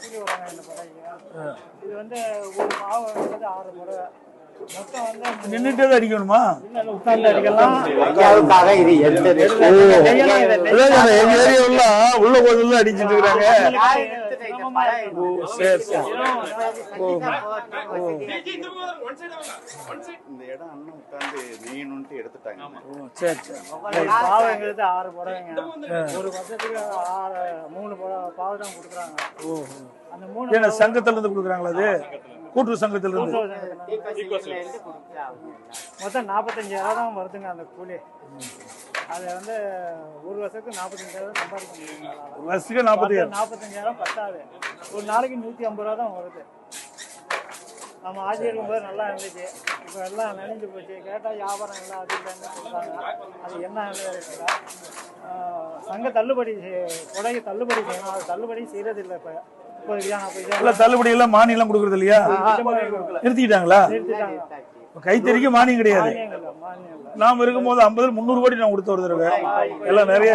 கூலி வராங்க இந்த படைக்கு. இது வந்து ஒரு மாவு 6 முறை மொத்தம் வந்து நின்றுட்டே தான் அடிக்கணுமா? உட்கார்ந்து அடிக்கலாம். எங்க ஏரியாவுல உள்ள கோயில் அடிச்சுட்டு இருக்காங்க. சரி சரி. இந்த இடம் அண்ணன் உட்கார்ந்து நெய்யணும்னு எடுத்துட்டாங்க. சரி சரி. பாவங்கிறது 6 புடவைங்க. ஒரு வருஷத்துக்கு 3 பாவை தான் கொடுக்குறாங்க. அந்த 3 சங்கத்துல இருந்து கொடுக்குறாங்களா? அது கூட்டுறவு சங்கத்துல இருந்து மொத்தம் 45,000 தான் வருதுங்க அந்த கூலி. அது வந்து ஒரு வருஷத்துக்கு 45,000 சம்பாதிக்க முடியும். வருஷத்துக்கு 45,000 பத்தாது. ஒரு நாளைக்கு 150 ரூபா தான் வருது. நம்ம ஆட்சி இருக்கும்போது நல்லா இருந்துச்சு. இப்போ எல்லாம் நினைஞ்சு போச்சு. கேட்டால் வியாபாரம் இல்லை, அது இல்லைன்னு சொல்கிறாங்க. அது என்ன இருக்குதா? சங்க தள்ளுபடி கொடைக்கு தள்ளுபடி செய்யணும். அது தள்ளுபடி செய்யறதில்லை. இப்போ தள்ளுபடி எல்லாம் மானியம் கொடுக்கறது இல்லையா? நிறுத்திட்டாங்களா? கைத்தறிக்கு மானியம் கிடையாது. நாம இருக்கும் போது 50 300 கோடி நான் கொடுத்த ஒரு தடவை எல்லாம் நிறைய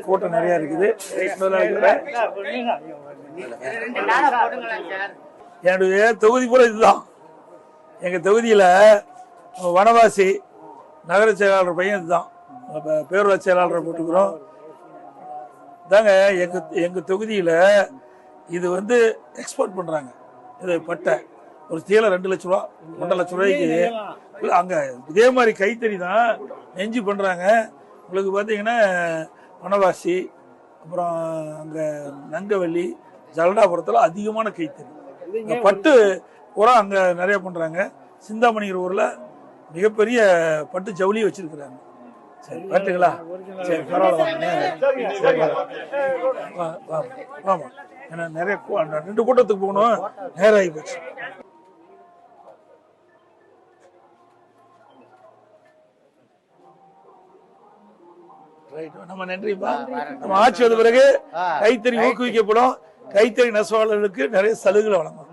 கூட்டம் நிறைய இருக்குது. என்னுடைய தொகுதி பூரா இதுதான். எங்க தொகுதியில வனவாசி நகர செயலாளர் பையன் இதுதான். பேரூராட்சி செயலாளரை போட்டுக்கிறோம் தாங்க. எங்க தொகுதியில இது வந்து எக்ஸ்போர்ட் பண்றாங்க. இது பட்டை ஒரு சீலை 2 லட்ச ரூபா 1.5 லட்ச ரூபாய்க்கு அங்க இதே மாதிரி கைத்தறி தான் நெஞ்சு பண்றாங்க. உங்களுக்கு பாத்தீங்கன்னா வனவாசி, அப்புறம் அங்க நங்கவல்லி, ஜலடாபுரத்துல அதிகமான கைத்தறி பட்டு பூரா அங்க நிறைய பண்றாங்க. சிந்தாமணிங்கிற ஊர்ல மிகப்பெரிய பட்டு ஜவுளி வச்சிருக்கிறாங்க. சரி பாட்டுங்களா? சரி பரவாயில்ல. ஆமா ஏன்னா நிறைய 2 கூட்டத்துக்கு போகணும், நேரம் ஆகி போச்சு. நம்ம நன்றிப்பா. நம்ம ஆட்சி வந்த பிறகு கைத்தறி ஊக்குவிக்கப்படும். கைத்தறி நெசவாளர்களுக்கு நிறைய சலுகைகள் வழங்கும்.